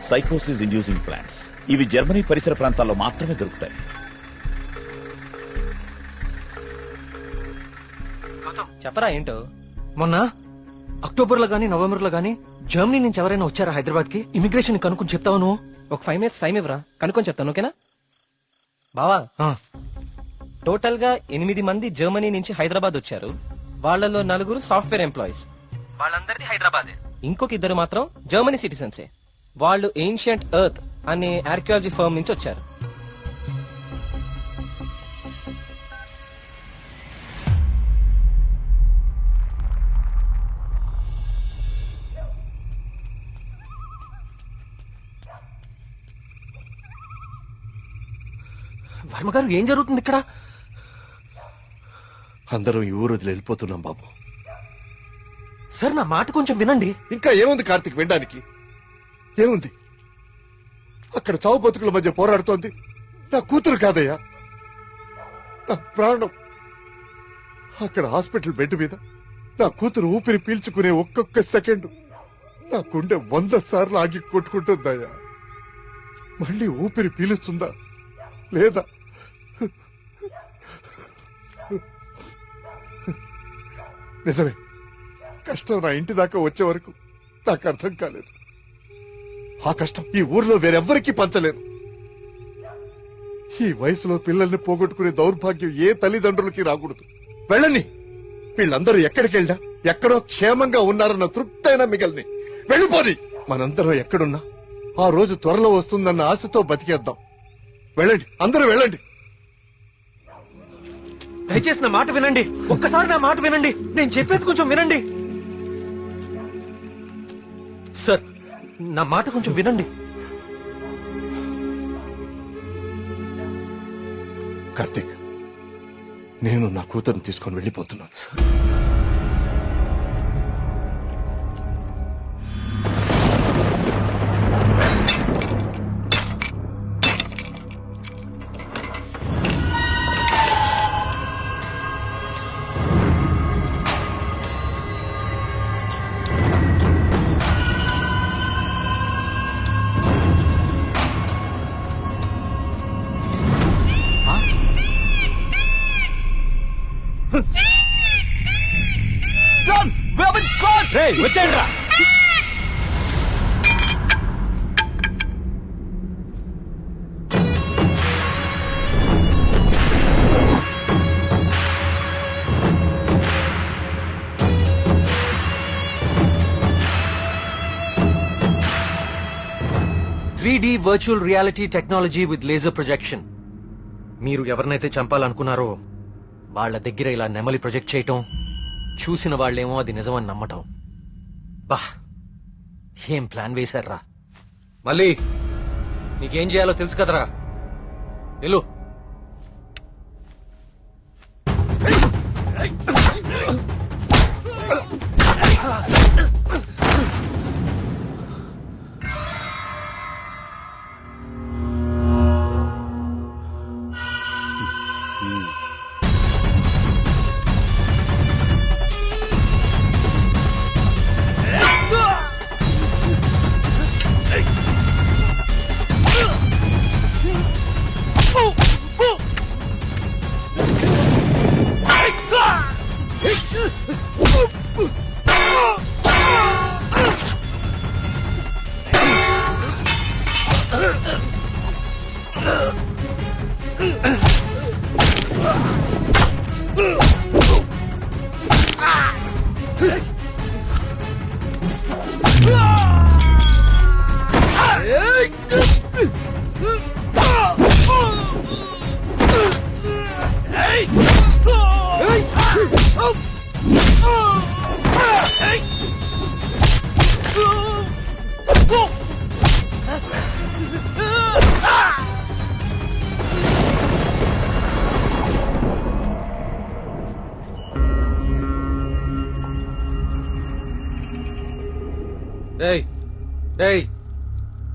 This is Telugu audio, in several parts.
సైకోసిస్ ఇండ్యూసింగ్ ప్లాంట్స్. ఇవి జర్మనీ పరిసర ప్రాంతాల్లో మాత్రమే దొరుకుతాయి. చెప్పరా ఏంటో? మొన్న అక్టోబర్ లో గానీ నవంబర్ లో గానీ జర్మనీ నుంచి ఎవరైనా వచ్చారా హైదరాబాద్ కి? ఇమిగ్రేషన్ కనుక్కొని చెప్తావు నువ్వు? ఒక 5 minutes టైం ఇవ్వరా, కనుక్కొని చెప్తాను. ఓకేనా బావా? టోటల్ గా 8 మంది జర్మనీ నుంచి హైదరాబాద్ వచ్చారు. వాళ్ళలో 4 సాఫ్ట్వేర్ ఎంప్లాయీస్. వాళ్ళందరిది హైదరాబాద్. ఇంకొక 2 మాత్రం జర్మనీ సిటిజన్సే. వాళ్ళు ఏన్షియంట్ ఎర్త్ అనే ఆర్కియాలజీ ఫర్మ్ నుంచి వచ్చారు. వర్మ గారు, ఏం జరుగుతుంది ఇక్కడ? అందరం ఈ ఊరు వదిలి వెళ్ళిపోతున్నాం బాబు. సార్, నా మాట కొంచెం వినండి. ఇంకా ఏముంది కార్తీక్ వినడానికి? ఏముంది? అక్కడ చావు బతుకుల మధ్య పోరాడుతోంది నా కూతురు కాదయ్యా, నా ప్రాణం. అక్కడ హాస్పిటల్ బెడ్ మీద నా కూతురు ఊపిరి పీల్చుకునే ఒక్కొక్క సెకండ్ నా గుండె 100 సార్లు ఆగి కొట్టుకుంటుందయ్యా. మళ్ళీ ఊపిరి పీలుస్తుందా లేదా? నిజమే, కష్టం నా ఇంటి దాకా వచ్చే వరకు నాకు అర్థం కాలేదు. ఆ కష్టం ఈ ఊర్లో వేరెవ్వరికీ పంచలేను. ఈ వయసులో పిల్లల్ని పోగొట్టుకునే దౌర్భాగ్యం ఏ తల్లిదండ్రులకి రాకూడదు. వెళ్ళని, వీళ్ళందరూ ఎక్కడికి వెళ్ళా ఎక్కడో క్షేమంగా ఉన్నారన్న తృప్తైనా మిగల్ని. వెళ్ళిపోని. మనందరం ఎక్కడున్నా ఆ రోజు త్వరలో వస్తుందన్న ఆశతో బతికేద్దాం. వెళ్ళండి, అందరూ వెళ్ళండి. దయచేసి నా మాట వినండి. ఒక్కసారి నా మాట వినండి. నేను చెప్పేది కొంచెం వినండి. సార్, నా మాట కొంచెం వినండి. కార్తీక్, నేను నా కూతురుని తీసుకొని వెళ్ళిపోతున్నాను. వచ్చేయండి. 3D virtual reality technology with laser projection. మీరు ఎవరినైతే చంపాలనుకున్నారో వాళ్ళ దగ్గర ఇలా నెమలి ప్రొజెక్ట్ చేయటం, చూసిన వాళ్ళేమో అది నిజమని నమ్మటం. బా, ఏం ప్లాన్ వేశారా? మళ్ళీ నీకేం చేయాలో తెలుసు కదరా. వెళ్ళు.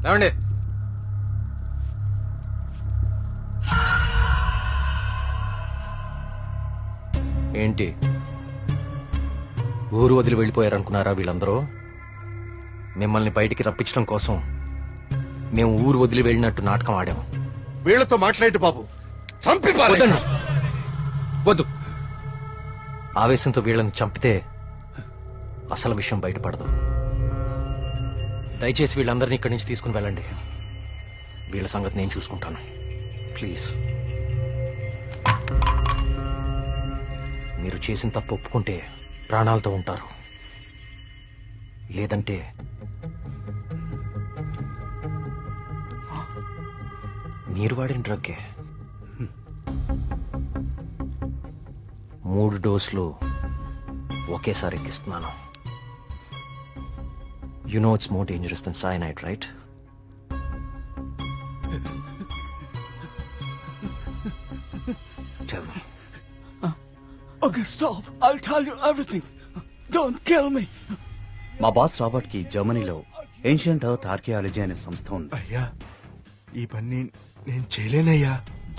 లేవండి. ఏంటి, ఊరు వదిలి వెళ్ళిపోయారనుకున్నారా వీళ్ళందరూ? మిమ్మల్ని బయటికి రప్పించడం కోసం మేము ఊరు వదిలి వెళ్ళినట్టు నాటకం ఆడాము. వీళ్లతో మాట్లాడి బాబు, చంపి పారేయ్. వద్దండి, వద్దు. ఆవేశంతో వీళ్ళని చంపితే అసలు విషయం బయటపడదు. దయచేసి వీళ్ళందరినీ ఇక్కడి నుంచి తీసుకుని వెళ్ళండి. వీళ్ళ సంగతి నేను చూసుకుంటాను. ప్లీజ్. మీరు చేసిన తప్పు ఒప్పుకుంటే ప్రాణాలతో ఉంటారు, లేదంటే మీరు వాడిన డ్రగ్గే 3 డోసులు ఒకేసారి ఎక్కిస్తున్నాను. You know it's more dangerous than cyanide, right? Tell me. Okay, stop. I'll tell you everything. Don't kill me. మా బాస్ రాబర్ట్ కి జర్మనీలో ఏన్షియంట్ ఎర్త్ ఆర్కియాలజీ అనే సంస్థ ఉంది. అయ్యా ఈ పని నేను చేయలేనయ్యా.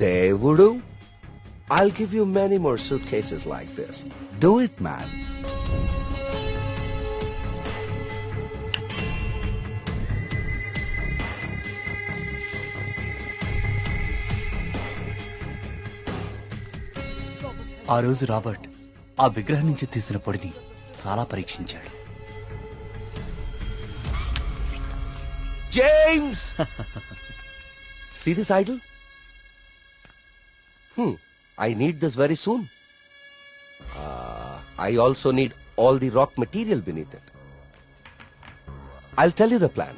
దేవుడు, I'll give you many more suitcases like this. Do it, man. ఆ రోజు రాబర్ట్ ఆ విగ్రహం నుంచి తీసిన పొడిని చాలా పరీక్షించాడు. James! See this idol? I need this very soon. I also need all the rock material beneath it. I'll tell you the plan.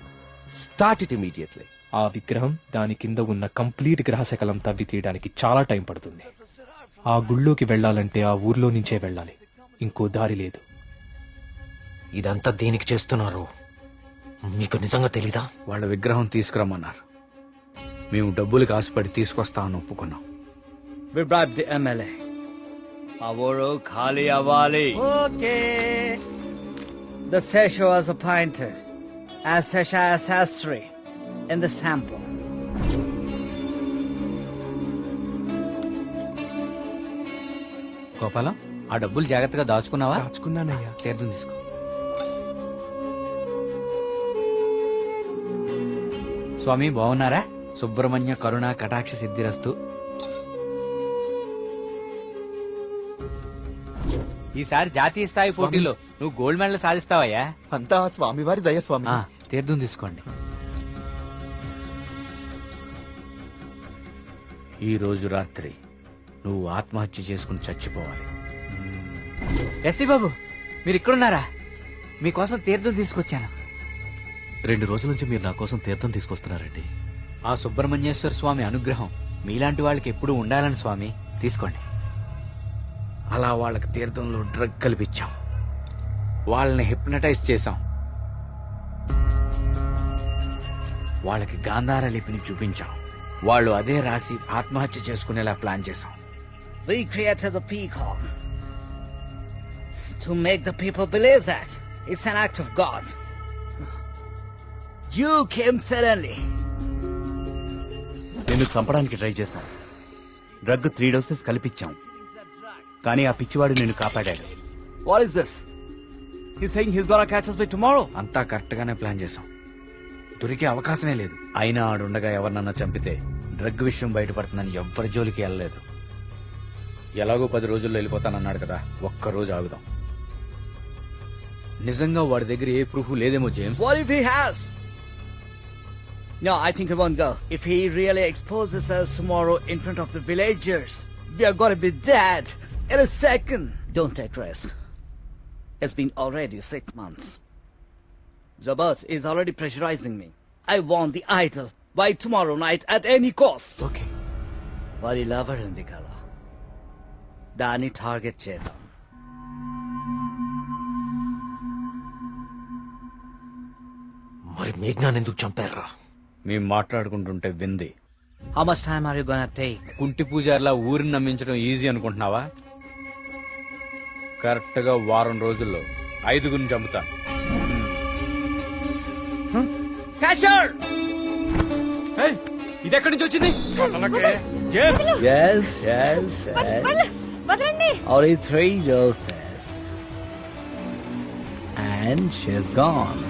Start it immediately. ఆ విగ్రహం దాని కింద ఉన్న కంప్లీట్ గ్రహశకలం తవ్వి తీయడానికి చాలా టైం పడుతుంది. ఆ గుళ్ళోకి వెళ్ళాలంటే ఆ ఊర్లో నుంచే వెళ్ళాలి, ఇంకో దారి లేదు. ఇదంతా దేనికి చేస్తున్నారు మీకు నిజంగా తెలీదా? వాళ్ళ విగ్రహం తీసుకురమ్మన్నారు. మేము డబ్బులు ఆశపడి తీసుకొస్తామని ఒప్పుకున్నాం. We bribed the MLA. ఆ ఊరు ఖాళీ అవ్వాలి. Okay. The Sesha was appointed as Sesha Sastry in the sample. Gopalam, ఆ డబ్బులు జాగ్రత్తగా దాచుకున్నావా? దాచుకున్నానయ్యా. తీర్థం తీసుకో. స్వామి బాగున్నారా? సుబ్రహ్మణ్య కరుణ కటాక్ష సిద్ధిరస్తు. ఈసారి జాతీయ స్థాయి పోటీలో నువ్వు గోల్డ్ మెడల్ సాధిస్తావయ్యా. అంతా స్వామివారి దయ స్వామి. తీర్థం తీసుకోండి. ఈ రోజు రాత్రి నువ్వు ఆత్మహత్య చేసుకుని చచ్చిపోవాలి. ఎస్సీ బాబు, మీరు ఇక్కడున్నారా? మీకోసం తీర్థం తీసుకొచ్చాను. 2 రోజుల నుంచి మీరు నా కోసం తీర్థం తీసుకొస్తున్నారండి. ఆ సుబ్రహ్మణ్యేశ్వర స్వామి అనుగ్రహం మీలాంటి వాళ్ళకి ఎప్పుడూ ఉండాలని స్వామి. తీసుకోండి. అలా వాళ్ళకి తీర్థంలో డ్రగ్ కల్పించాం, వాళ్ళని హిప్నటైజ్ చేశాం, వాళ్ళకి గాంధార లిపిని చూపించాం. వాళ్ళు అదే రాసి ఆత్మహత్య చేసుకునేలా ప్లాన్ చేశాం. We created the peacock to make the people believe that it's an act of God. You came suddenly. నిన్ను చంపడానికి ట్రై చేశాం. డ్రగ్ 3 డోసెస్ కల్పించాం, కానీ ఆ పిచ్చివాడు నిన్ను కాపాడాడు. What is this? He's saying he's gonna catch us by tomorrow. అంతా కరెక్ట్ గానే ప్లాన్ చేశాం. దొరికే అవకాశమే లేదు. అయినా ఆడుండగా ఎవరినన్నా చంపితే డ్రగ్ విషయం బయటపడుతుందని ఎవ్వరి జోలికి వెళ్ళలేదు. ఎలాగో 10 రోజుల్లో వెళ్ళిపోతానన్నాడు కదా, ఒక్క రోజు ఆగుదాం. నిజంగా వాడి దగ్గర ఏ ప్రూఫ్ లేదేమో James. What if he has? No, I think he won't go. If he really exposes us tomorrow in front of the villagers, we are gonna be dead in a second. Don't take risk. It's been already 6 months. Zabas is already pressurizing me. I want the idol by tomorrow night at any cost. Okay, వారి లవర్ ఉంది కదా, దాన్ని టార్గెట్ చేద్దాం. మరి మేఘ్నాన్ని ఎందుకు చంపారా? మేము మాట్లాడుకుంటుంటే వింది. How much time are you gonna take? కుంటి పూజారిలా ఊరిని నమ్మించడం ఈజీ అనుకుంటున్నావా? కరెక్ట్ గా 1 వారం రోజుల్లో 5గురిని చంపుతాను. Catcher! ఇది ఎక్కడి నుంచి వచ్చింది? Yes, yes, yes. Only 3 doses. And she's gone.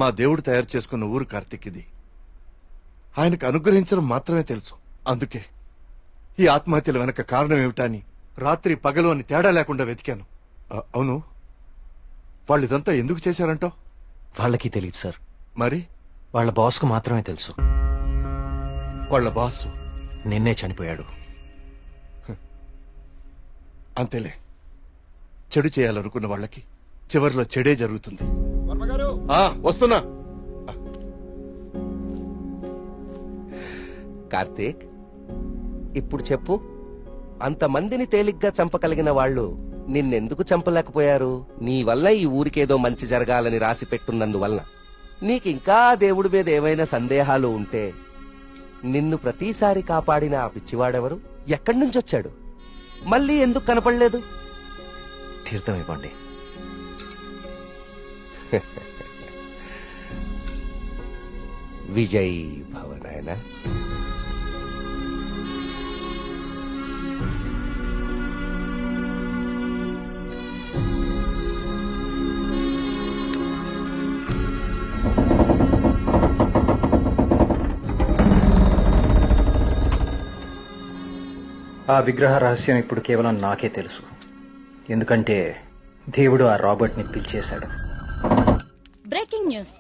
మా దేవుడు తయారు చేసుకున్న ఊరు కార్తీక్ ఇది. ఆయనకు అనుగ్రహించడం మాత్రమే తెలుసు. అందుకే ఈ ఆత్మహత్యల వెనక కారణం ఏమిటా అని రాత్రి పగలు అని తేడా లేకుండా వెతికాను. అవును, వాళ్ళు ఇదంతా ఎందుకు చేశారంటావు? వాళ్ళకి తెలియదు సార్. మరి వాళ్ళ బాస్కు మాత్రమే తెలుసు. వాళ్ళ బాసు నిన్నే చనిపోయాడు. అంతేలే, చెడు చేయాలనుకున్న వాళ్ళకి చివర్లో చెడే జరుగుతుంది. వస్తున్నా. కార్తీక్, ఇప్పుడు చెప్పు, అంతమందిని తేలిగ్గా చంపగలిగిన వాళ్ళు నిన్నెందుకు చంపలేకపోయారు? నీ వల్ల ఈ ఊరికేదో మంచి జరగాలని రాసి పెట్టున్నందువలన. నీకింకా దేవుడి మీద ఏమైనా సందేహాలు ఉంటే నిన్ను ప్రతిసారి కాపాడిన ఆ పిచ్చివాడెవరు? ఎక్కడి నుంచి వచ్చాడు? మళ్ళీ ఎందుకు కనపడలేదు? తీర్థం ఇవ్వండి. విజయ్ భవనాయన. ఆ విగ్రహ రహస్యం ఇప్పుడు కేవలం నాకే తెలుసు. ఎందుకంటే దేవుడు ఆ రాబర్ట్ ని పిలిచేశాడు. Breaking news.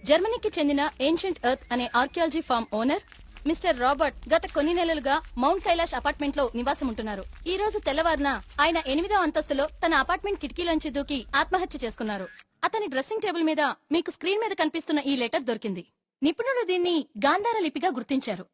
జర్మనీకి చెందిన ఏన్షియంట్ ఎర్త్ అనే archaeology firm owner mister Robert గత కొన్ని నెలలుగా మౌంట్ కైలాష్ అపార్ట్మెంట్ లో నివాసం ఉంటున్నారు. ఈ రోజు తెల్లవారున ఆయన 8వ అంతస్తులో తన అపార్ట్మెంట్ కిటికీలోంచి దూకి ఆత్మహత్య చేసుకున్నారు. అతని డ్రెస్సింగ్ టేబుల్ మీద మీకు స్క్రీన్ మీద కనిపిస్తున్న ఈ లెటర్ దొరికింది. నిపుణులు దీన్ని గాంధార లిపిగా గుర్తించారు.